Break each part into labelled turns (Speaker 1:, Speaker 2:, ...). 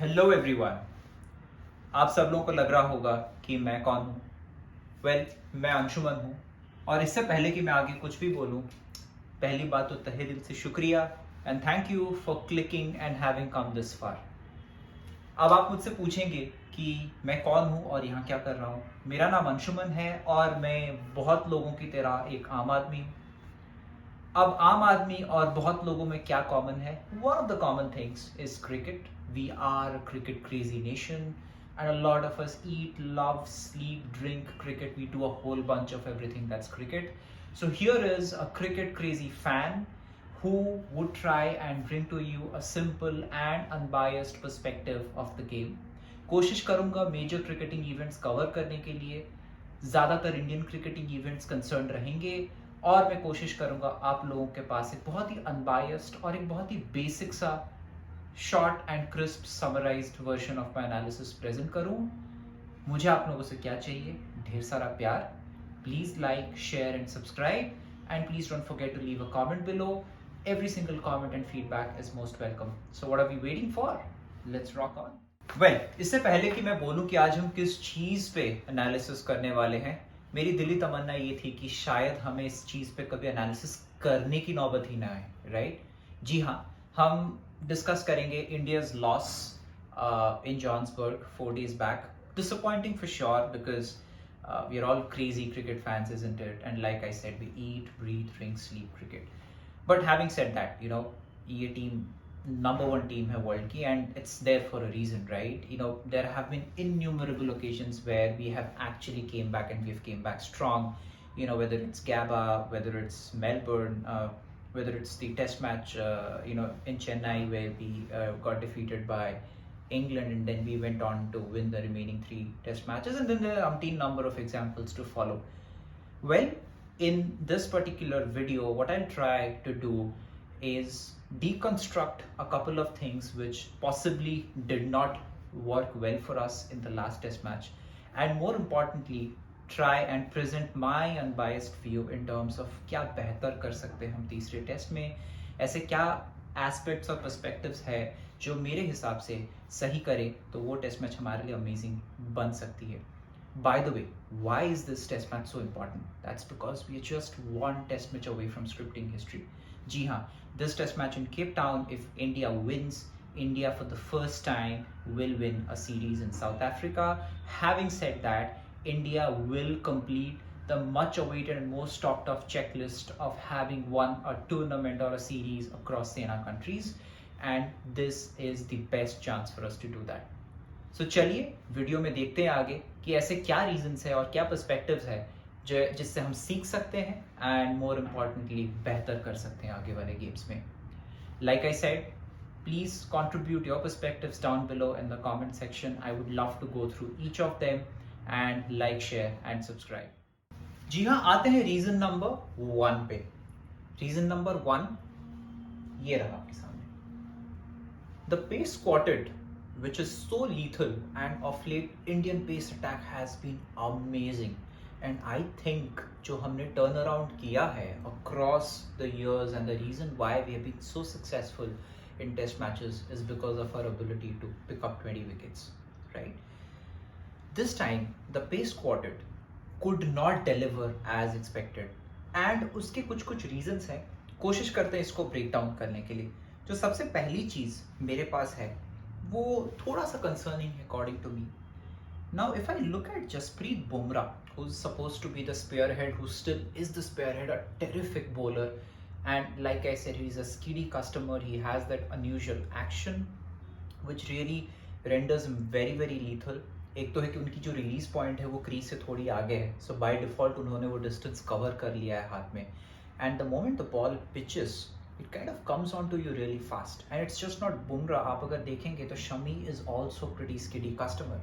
Speaker 1: Hello everyone. आप सब लोगों को लग रहा होगा कि मैं कौन हूँ। मैं अंशुमन हूँ। और इससे पहले कि मैं आगे कुछ भी बोलूँ, पहली बात तो तहे दिल से शुक्रिया and thank you for clicking and having come this far. अब आप मुझसे पूछेंगे कि मैं कौन हूँ और यहाँ क्या कर रहा हूँ। मेरा नाम अंशुमन है और मैं बहुत लोगों की तरह एक आम आदमी हूँ। अब आम आदमी और बहुत लोगों में क्या कॉमन है? One of the common things is cricket. We are a cricket crazy nation and a lot of us eat, love, sleep, drink cricket. We do a whole bunch of everything that's cricket. So here is a cricket crazy fan who would try and bring to you a simple and unbiased perspective of the game. कोशिश करूंगा major cricketing events cover करने के लिए। ज़्यादातर Indian cricketing events concern रहेंगे और मैं कोशिश करूंगा आप लोगों के पास एक बहुत ही अनबायस्ड और एक बहुत ही बेसिक सा short and crisp summarised version of my analysis present करूं। मुझे आप लोगों से क्या चाहिए? ढेर सारा प्यार। Please like, share and subscribe and please don't forget to leave a comment below. Every single comment and feedback is most welcome. So what are we waiting for? Let's rock on. इससे पहले कि मैं बोलूं कि आज हम किस चीज पे एनालिसिस करने वाले हैं, मेरी दिली तमन्ना ये थी कि शायद हमें इस चीज पे कभी एनालिसिस करने की नौबत ही ना आए, राइट? जी हाँ, हम डिस्कस करेंगे India's loss in Johannesburg 4 days back. Disappointing for sure because we are all crazy cricket fans, isn't it? And like I said, we eat, breathe, drink, sleep cricket. But having said that, ये team number one team है world की and it's there for a reason, right? There have been innumerable occasions where we have actually came back and we've came back strong. Whether it's Gabba, whether it's Melbourne, whether it's the test match, in Chennai where we got defeated by England and then we went on to win the remaining 3 test matches, and then there are umpteen number of examples to follow. Well, in this particular video, what I'll try to do is deconstruct a couple of things which possibly did not work well for us in the last test match, and more importantly try and present my unbiased view in terms of क्या बेहतर कर सकते हैं हम तीसरे test में, ऐसे क्या एस्पेक्ट्स और पर्सपेक्टिव्स है जो मेरे हिसाब से सही करे तो वो टेस्ट मैच हमारे लिए अमेजिंग बन सकती है। By the way, why is this test match so important? That's because we are just one test match away from scripting history. जी हाँ, this test match in Cape Town, if India wins, India for the first time will win a series in South Africa. Having said that, India will complete the much awaited and most talked of checklist of having won a tournament or a series across SENA countries, and this is the best chance for us to do that. So चलिए video में देखते हैं आगे कि ऐसे क्या reasons है और क्या पर्सपेक्टिव्स है जो जिससे हम सीख सकते हैं एंड मोर इम्पॉर्टेंटली बेहतर कर सकते हैं आगे वाले गेम्स में। Like I said, please contribute your perspectives down below in the comment section. I would love to go through each of them and like, share and subscribe. जी हाँ, आते हैं रीजन नंबर 1 पे। रीजन नंबर 1 ये रहा आपके सामने। The pace quartet which is so lethal, and of late Indian pace attack has been amazing, and I think जो हमने turn around किया है across the years and the reason why we have been so successful in test matches is because of our ability to pick up 20 wickets, right? This time the pace quartet could not deliver as expected and उसके कुछ reasons हैं। कोशिश करते हैं इसको break down करने के लिए। जो सबसे पहली चीज़ मेरे पास है वो थोड़ा सा concerning है according to me. Now if I look at Jasprit Bumrah, who's supposed to be the spearhead, who still is the spearhead, a terrific bowler, and like I said, he's a skiddy customer. He has that unusual action which really renders him very very lethal. एक तो है कि उनकी जो release point है वो crease से थोड़ी आगे है, सो बाय डिफॉल्ट उन्होंने वो डिस्टेंस कवर कर लिया है हाथ में, and the moment the ball pitches it kind of comes on to you really fast, and it's just not Bumrah. आप अगर देखेंगे तो Shami is also pretty skiddy customer,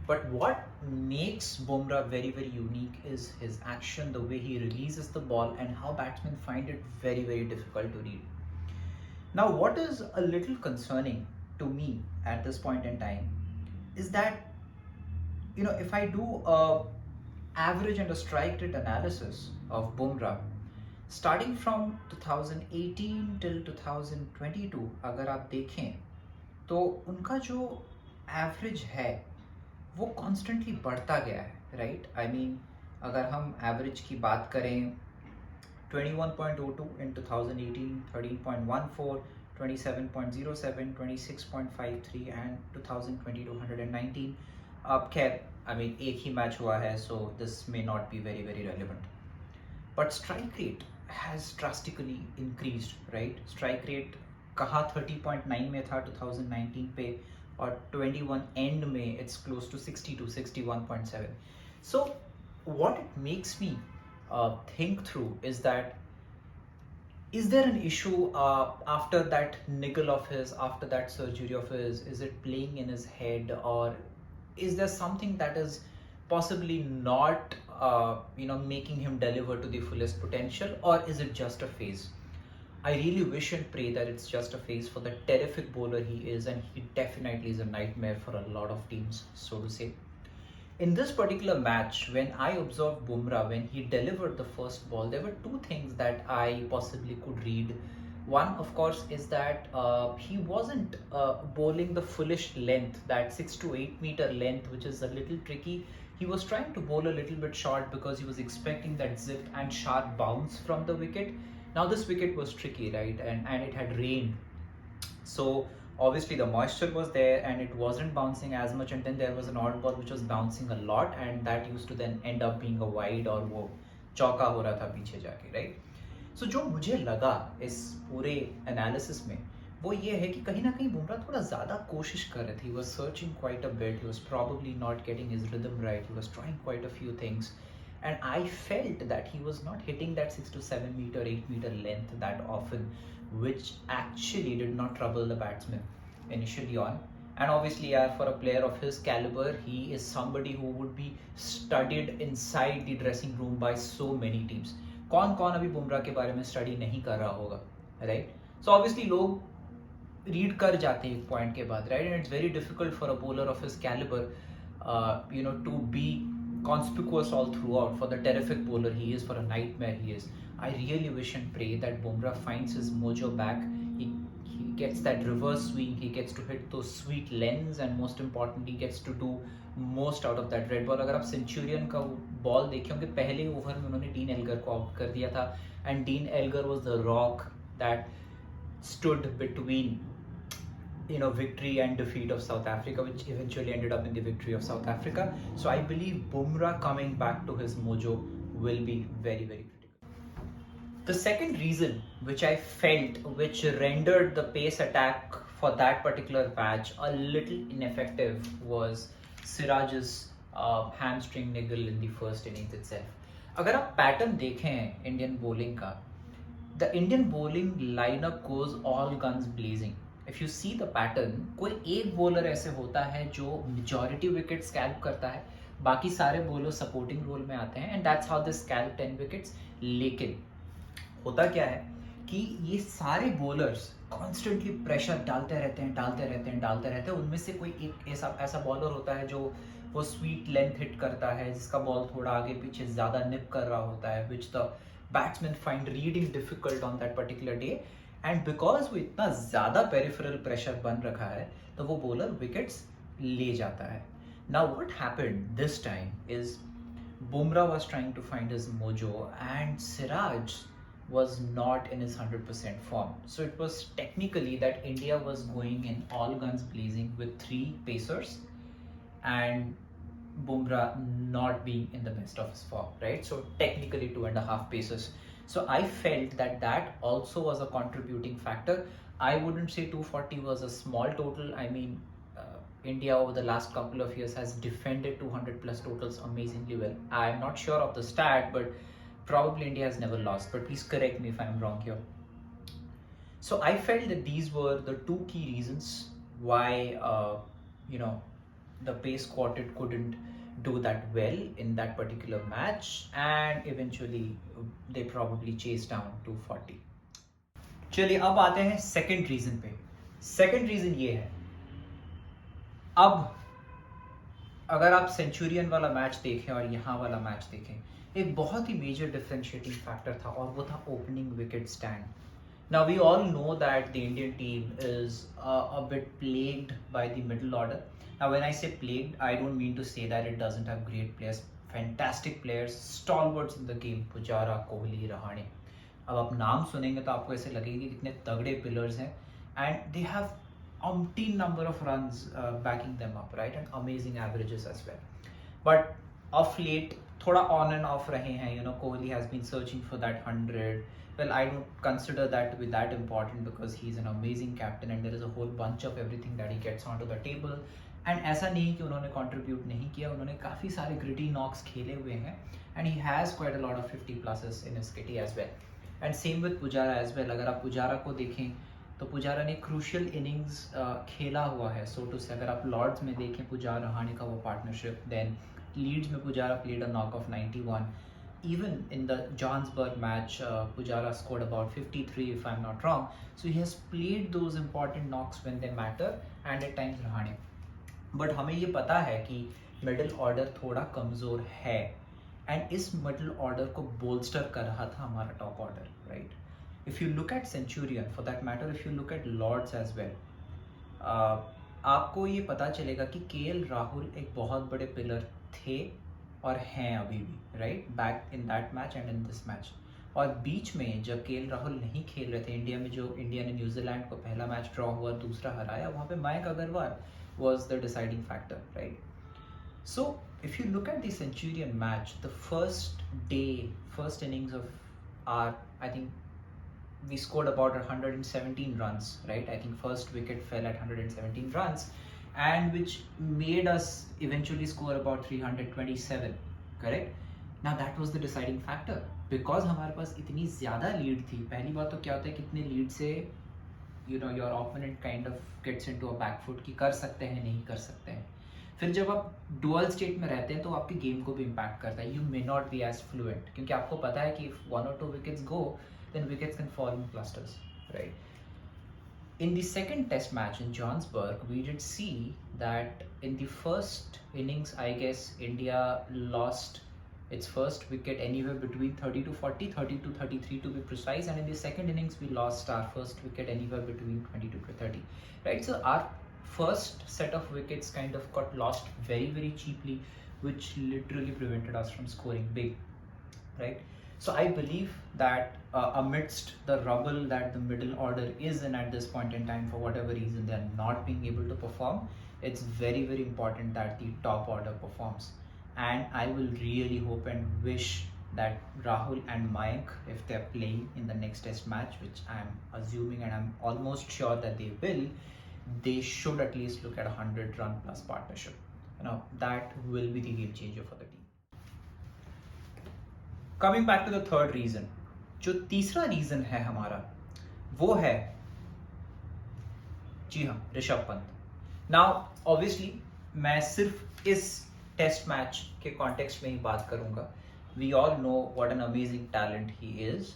Speaker 1: but what makes Bumrah very very unique is his action, the way he releases the ball and how batsmen find it very very difficult to read. Now what is a little concerning to me at this point in time is that if I do a average and a strike rate analysis of Bumrah starting from 2018 till 2022, अगर आप देखें तो उनका जो average है वो constantly बढ़ता गया है, राइट? आई मीन अगर हम एवरेज की बात करें 21.02 in 2018, 13.14, 27.07, 26.53 and 2020 to 119. अब खैर आई मीन एक ही मैच हुआ है, so this may not be very very relevant, but strike rate has drastically increased, right? Strike rate कहाँ 30.9 में था 2019 पे, और 21 एंड में it's close to 62, 61.7. So what it makes me think through is that, is there an issue after that niggle of his, after that surgery of his? Is it playing in his head, or is there something that is possibly not making him deliver to the fullest potential, or is it just a phase? I really wish and pray that it's just a phase for the terrific bowler he is, and he definitely is a nightmare for a lot of teams, so to say. In this particular match, when I observed Bumrah, when he delivered the first ball, there were two things that I possibly could read. One, of course, is that he wasn't bowling the fullish length, that 6 to 8 meter length, which is a little tricky. He was trying to bowl a little bit short because he was expecting that zip and sharp bounce from the wicket. Now this wicket was tricky, right? And it had rained. So obviously the moisture was there and it wasn't bouncing as much, and then there was an odd ball which was bouncing a lot, and that used to then end up being a wide, और वो चौका हो रहा था पीछे जाके, right? सो जो मुझे लगा इस पूरे एनालिसिस में वो ये है कि कहीं ना कहीं बुमराह थोड़ा ज़्यादा कोशिश कर रहे थे. He was searching quite a bit, he was probably not getting his rhythm right, he was trying quite a few things, and I felt that he was not hitting that 6 to 7 meter, 8 meter length that often, which actually did not trouble the batsman initially on. And obviously, for a player of his caliber, he is somebody who would be studied inside the dressing room by so many teams. कौन कौन अभी बुमराह के बारे में study नहीं कर रहा होगा, राइट? सो ऑब्वियसली लोग रीड कर जाते हैं एक पॉइंट के बाद, right? And it's very difficult for a bowler of his calibre to be conspicuous all throughout, for the terrific bowler he is, for a nightmare he is. I really wish and pray that Bumrah finds his mojo back. He gets that reverse swing, he gets to hit those sweet lengths, and most importantly gets to do most out of that red ball. अगर आप Centurion का ball देखे होंगे, पहले over में उन्होंने dean Elgar को out कर दिया था, and dean Elgar was the rock that stood between victory and defeat of South Africa, which eventually ended up in the victory of South Africa. So I believe Bumrah coming back to his mojo will be very, very critical. The second reason which I felt, which rendered the pace attack for that particular match a little ineffective, was Siraj's hamstring niggle in the first innings itself. अगर आप pattern देखें Indian bowling का, the Indian bowling lineup goes all guns blazing. If you see the pattern, कोई एक bowler ऐसे होता है जो मेजॉरिटी विकेट स्कैल्प करता है, बाकी सारे बॉलर सपोर्टिंग रोल में आते हैं, and that's how they scalp 10 wickets. लेकिन होता क्या है कि ये सारे बॉलर्स कॉन्स्टेंटली प्रेशर डालते रहते हैं. उनमें से कोई एक ऐसा बॉलर होता है जो वो स्वीट लेंथ हिट करता है, जिसका बॉल थोड़ा आगे पीछे ज़्यादा निप कर रहा होता है, which the batsman find reading difficult on that particular day. And because वो इतना ज़्यादा पेरिफेरल प्रेशर बन रखा है, तो वो बॉलर विकेट्स ले जाता है. Now what happened this time is Bumrah was trying to find his mojo, and Siraj was not in his 100% form. So it was technically that India was going in all guns blazing with 3 pacers, and Bumrah not being in the best of his form, right? So technically 2.5 pacers. So I felt that also was a contributing factor. I wouldn't say 240 was a small total. I mean, India over the last couple of years has defended 200 plus totals amazingly well. I'm not sure of the stat, but probably India has never lost. But please correct me if I'm wrong here. So I felt that these were the 2 key reasons why the pace quartet couldn't do that well in that particular match, and eventually they probably chased down 240. चलिए अब आते हैं second reason पे. Second reason ये है, अब अगर आप सेंचुरियन वाला मैच देखें और यहाँ वाला मैच देखें, एक बहुत ही मेजर डिफरेंशिएटिंग फैक्टर था, और वो था opening wicket stand. Now we all know that the Indian team is a bit plagued by the middle order. Now when I say plagued, I don't mean to say that it doesn't have great players, fantastic players, stalwarts in the game, Pujara, Kohli, Rahane. अब आप नाम सुनेंगे तो आपको ऐसे लगेगा कि कितने तगड़े पिलर्स हैं, and they have umpteen number of runs backing them up, right, and amazing averages as well. But of late थोड़ा on and off रहे हैं, you know, Kohli has been searching for that 100. Well, I don't consider that to be that important because he's an amazing captain and there is a whole bunch of everything that he gets onto the table. And ऐसा नहीं कि उन्होंने contribute नहीं किया, उन्होंने काफ़ी सारे gritty knocks खेले हुए हैं and he has quite a lot of 50 pluses in his kitty as well. And same with Pujara as well. अगर आप पुजारा को देखें तो पुजारा ने क्रूशियल इनिंग्स खेला हुआ है, सो टू से. अगर आप लॉर्ड्स में देखें पुजारा रहाणे का वो पार्टनरशिप, देन लीड्स में Pujara played a knock off 91. Even in the Johannesburg match, Pujara scored about 53 if I'm not wrong. So he has played those important knocks when they matter and at times Rahane. But हमें ये पता है कि middle order थोड़ा कमज़ोर है and इस middle order को बोल्स्टर कर रहा था हमारा top order, right. If you look at Centurion, for that matter, if you look at Lords as well, आपको ये पता चलेगा कि केएल राहुल एक बहुत बड़े पिलर थे और हैं अभी भी, right, back in that match and in this match. और बीच में जब केएल राहुल नहीं खेल रहे थे इंडिया में, जो इंडिया ने न्यूजीलैंड को पहला मैच ड्रॉ हुआ, दूसरा हराया, वहाँ पे Mayank Agarwal was the deciding factor, right? So if you look at the Centurion match, the first innings of our, I think we scored about 117 runs, right? I think first wicket fell at 117 runs, and which made us eventually score about 327, correct? Now that was the deciding factor because हमारे पास इतनी ज़्यादा lead थी. पहली बात तो क्या होता है, कितने लीड से you know your opponent kind of gets into a back foot कि कर सकते हैं नहीं कर सकते हैं. फिर जब आप डुअल स्टेट में रहते हैं तो आपकी गेम को भी इम्पैक्ट करता है. You may not be as fluent क्योंकि आपको पता है कि if 1 or 2 wickets go, then wickets can fall in clusters, right? In the second test match in Johannesburg, we did see that in the first innings, I guess India lost its first wicket anywhere between 30 to 40, 30 to 33 to be precise, and in the second innings we lost our first wicket anywhere between 22 to 30, right? So our first set of wickets kind of got lost very very cheaply, which literally prevented us from scoring big, right? So I believe that amidst the rubble that the middle order is in at this point in time, for whatever reason they are not being able to perform, it's very very important that the top order performs. And I will really hope and wish that Rahul and Mayank, if they're playing in the next test match, which I'm assuming and I'm almost sure that they will, they should at least look at a 100-run plus partnership. You know, that will be the game changer for the team. Coming back to the third reason, जो तीसरा reason है हमारा वो है, जी हाँ, Rishabh Pant. Now obviously मैं सिर्फ इस टेस्ट मैच के कॉन्टेक्स्ट में ही बात करूंगा. We all know what an amazing talent he is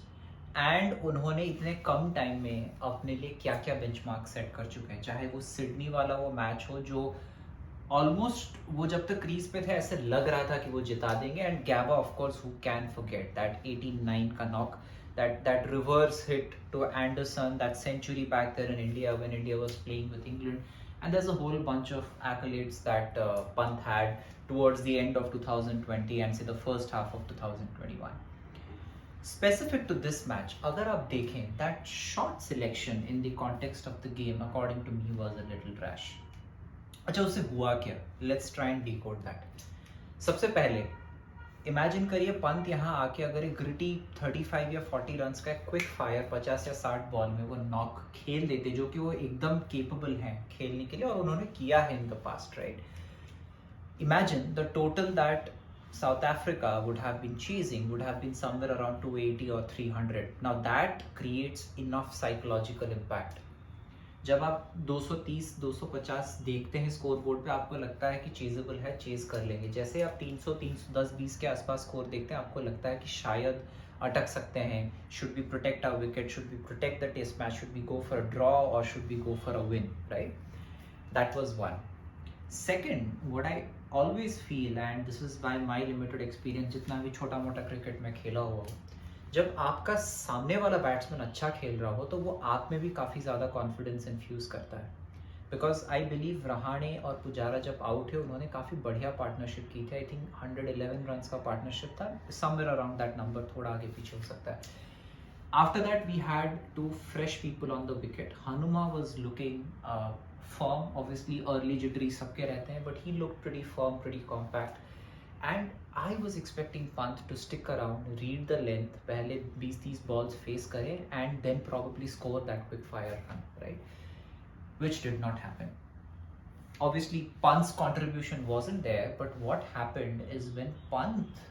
Speaker 1: एंड उन्होंने इतने कम टाइम में अपने लिए क्या क्या बेंचमार्क सेट कर चुके हैं. चाहे वो सिडनी वाला वो मैच हो जो ऑलमोस्ट वो जब तक क्रीज पे थे ऐसे लग रहा था कि वो जिता देंगे, and गैबा of course who can forget that 89 का knock, that reverse hit to Anderson, that century back there in India when India was playing with England, and there's a whole bunch of accolades that Pant had towards the end of 2020 and say the first half of 2021. Specific to this match, अगर आप देखें, that shot selection in the context of the game according to me was a little rash. अच्छा, उससे हुआ क्या? Let's try and decode that. सबसे पहले imagine करिए पंत यहाँ आके अगर एक ग्रिटी 35 या 40 रन्स का क्विक फायर 50 या 60 बॉल में वो नॉक खेल देते, जो कि वो एकदम केपेबल हैं खेलने के लिए और उन्होंने किया है in the past, right. Imagine the total that South Africa would have been chasing would have been somewhere around 280 or 300. Now that creates enough psychological impact. जब आप 230 250 देखते हैं स्कोर बोर्ड पे, आपको लगता है कि चेजेबल है, चेज कर लेंगे. जैसे आप 300 310 20 के आसपास स्कोर देखते हैं, आपको लगता है कि शायद अटक सकते हैं. Should be protect our wicket, should be protect the test match, should be go for a draw और should be go for a win, right. That was one. Second, what I always feel, and this is by my limited experience, जितना भी छोटा मोटा cricket में खेला हुआ हूँ, जब आपका सामने वाला बैट्समैन अच्छा खेल रहा हो तो वो आप में भी काफ़ी ज़्यादा कॉन्फिडेंस इन्फ्यूज़ करता है. बिकॉज आई बिलीव रहाणे और पुजारा जब आउट है उन्होंने काफ़ी बढ़िया पार्टनरशिप की थी. आई थिंक 111 रन का पार्टनर्शिप था, समवेयर अराउंड दैट नंबर, थोड़ा आगे पीछे हो सकता है. After that, we had two fresh people on the wicket. Hanuma was looking firm. Obviously, early jittery सबके रहते हैं, but he looked pretty firm, pretty compact. And I was expecting Pant to stick around, read the length, पहले 20-30 balls face करे, and then probably score that quick fire run, right? Which did not happen. Obviously, Pant's contribution wasn't there, but what happened is when Pant,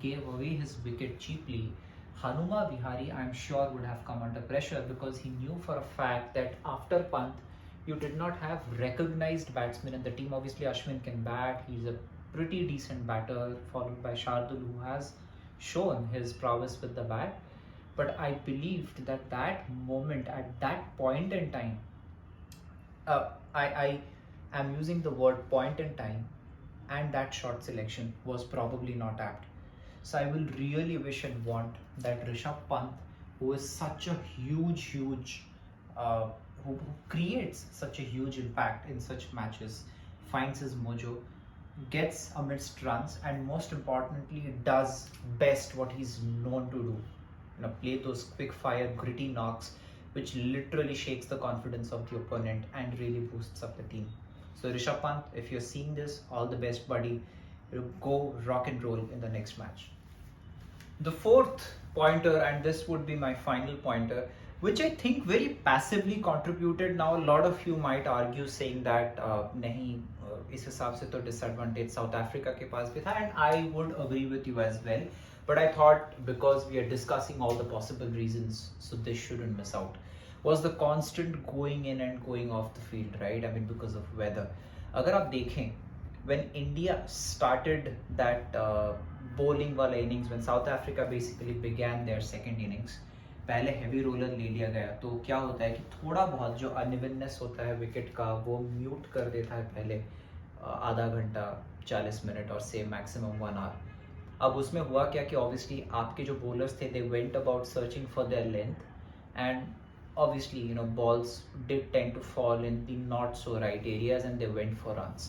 Speaker 1: gave away his wicket cheaply, Hanuma Vihari, I'm sure, would have come under pressure because he knew for a fact that after Pant, you did not have recognized batsmen in the team. Obviously, Ashwin can bat. He's a pretty decent batter, followed by Shardul, who has shown his prowess with the bat. But I believed that moment, at that point in time, I am using the word point in time, and that shot selection was probably not apt. So I will really wish and want that Rishabh Pant, who is such a huge, who creates such a huge impact in such matches, finds his mojo, gets amidst runs, and most importantly does best what he's known to do. Play those quick fire, gritty knocks, which literally shakes the confidence of the opponent and really boosts up the team. So Rishabh Pant, if you're seeing this, all the best, buddy. Go rock and roll in the next match. The fourth pointer, and this would be my final pointer, which I think very passively contributed. Now a lot of you might argue saying that नहीं इस हिसाब से तो disadvantage South Africa के पास भी था, and I would agree with you as well. But I thought because we are discussing all the possible reasons, so this shouldn't miss out, was the constant going in and going off the field, right? I mean, because of weather. अगर आप देखें, when India started that bowling wala innings, when South Africa basically began their second innings, पहले heavy roller ले लिया गया, तो क्या होता है कि थोड़ा बहुत जो unevenness होता है विकेट का वो म्यूट कर देता है पहले आधा घंटा 40 मिनट और से मैक्सिमम 1 आवर. अब उसमें हुआ क्या कि ऑब्वियसली आपके जो बॉलर्स थे they went about searching for their length, and obviously balls did tend to fall in the not so right areas and they went for runs.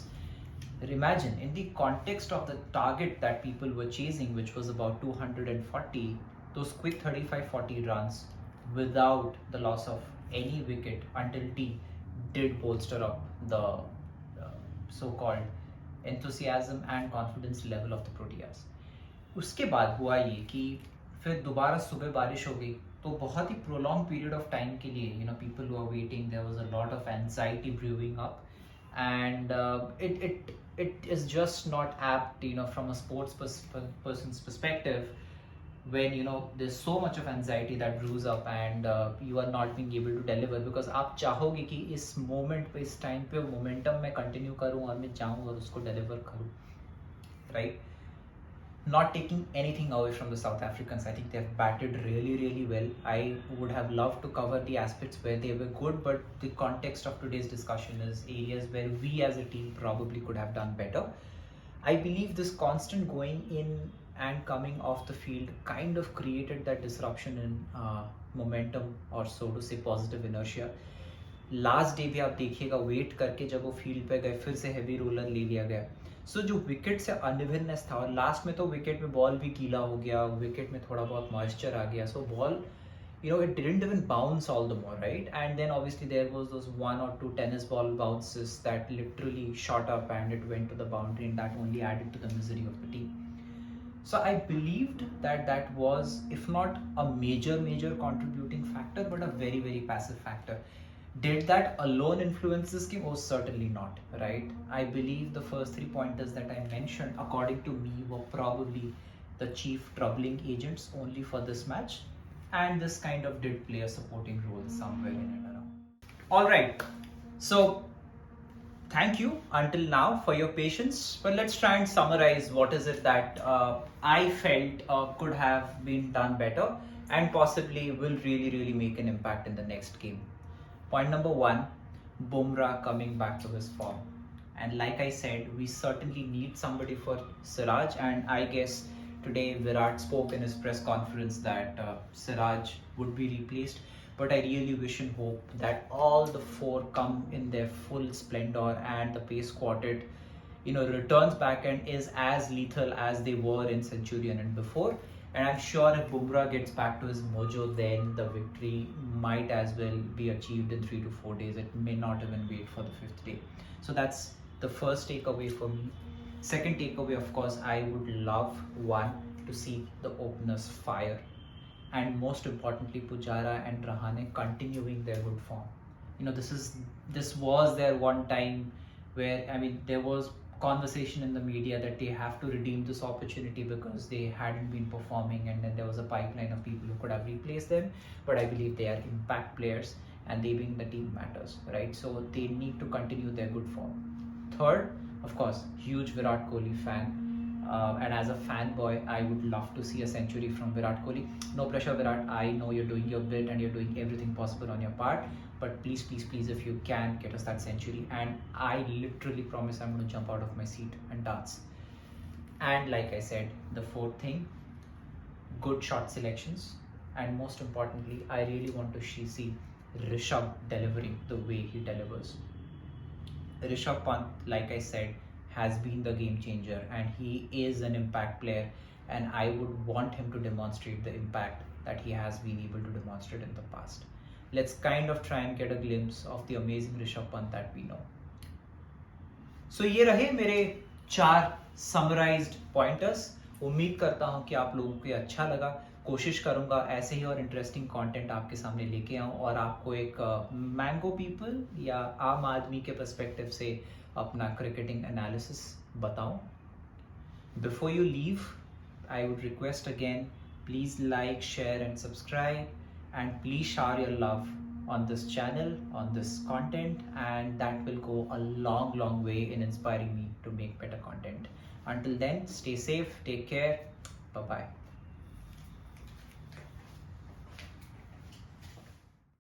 Speaker 1: Imagine in the context of the target that people were chasing, which was about 240, those quick 35-40 runs without the loss of any wicket until T did bolster up the so-called enthusiasm and confidence level of the Proteas. उसके बाद हुआ ये कि फिर दोबारा सुबह बारिश हो गई, तो बहुत ही प्रोलॉन्ग पीरियड ऑफ टाइम के लिए people who are waiting, there was a lot of anxiety brewing up, and it is just not apt from a sports person's perspective when there's so much of anxiety that brews up and you are not being able to deliver, because आप चाहोगे कि इस moment पे, इस time पे momentum में continue करूँ और मैं जाऊँ और उसको डिलीवर करूँ, right? Not taking anything away from the South Africans, I think they've batted really well. I would have loved to cover the aspects where they were good, but the context of today's discussion is areas where we as a team probably could have done better. I believe this constant going in and coming off the field kind of created that disruption in momentum, or so to say positive inertia. Last day भी आप देखिएगा, wait करके जब वो field पे गए फिर से हैवी रोलर ले लिया गया. सो जो विकेट से अनइवननेस था, और लास्ट में तो विकेट में बॉल भी गीला हो गया, विकेट में थोड़ा बहुत मॉइस्चर आ गया, सो ball it didn't even bounce all the more, right? And then obviously there was those 1 or 2 tennis ball bounces that literally shot up and it went to the boundary, and that only added to the misery of the team. So I believed that was, if not a major contributing factor, but a very passive factor. Did that alone influence this game? Oh, certainly not, right? I believe the first 3 pointers that I mentioned, according to me, were probably the chief troubling agents only for this match, and this kind of did play a supporting role somewhere in and around. All right, so thank you until now for your patience, but let's try and summarize what is it that I felt could have been done better and possibly will really make an impact in the next game. Point number 1, Bumrah coming back to his form. And like I said, we certainly need somebody for Siraj, and I guess Today, Virat spoke in his press conference that Siraj would be replaced, but I really wish and hope that all the four come in their full splendor and the pace quartet, returns back and is as lethal as they were in Centurion and before. And I'm sure if Bumrah gets back to his mojo, then the victory might as well be achieved in 3 to 4 days. It may not even wait for the 5th day. So that's the first takeaway for me. Second takeaway, of course, I would love to see the openers fire, and most importantly, Pujara and Rahane continuing their good form. This was their one time where there was conversation in the media that they have to redeem this opportunity because they hadn't been performing, and then there was a pipeline of people who could have replaced them. But I believe they are impact players, and they being the team matters, right? So they need to continue their good form. Third, of course, huge Virat Kohli fan. And as a fanboy, I would love to see a century from Virat Kohli. No pressure, Virat. I know you're doing your bit and you're doing everything possible on your part. But please, please, please, if you can, get us that century. And I literally promise I'm going to jump out of my seat and dance. And like I said, the fourth thing, good shot selections. And most importantly, I really want to see Rishabh delivering the way he delivers. Rishabh Pant, like I said, has been the game changer, and he is an impact player, and I would want him to demonstrate the impact that he has been able to demonstrate in the past. Let's kind of try and get a glimpse of the amazing Rishabh Pant that we know. So ये रहे मेरे 4 summarized pointers. उम्मीद करता हूँ कि आप लोगों को ये अच्छा लगा. कोशिश करूँगा ऐसे ही और इंटरेस्टिंग कंटेंट आपके सामने लेके आऊँ और आपको एक मैंगो पीपल या आम आदमी के पर्सपेक्टिव से अपना क्रिकेटिंग एनालिसिस बताऊँ. Before you leave, I would request again, please like, share and subscribe, and please shower your love on this channel, on this content, and that will go a long, long way in inspiring me to make better content. Until then, stay safe, take care, bye bye.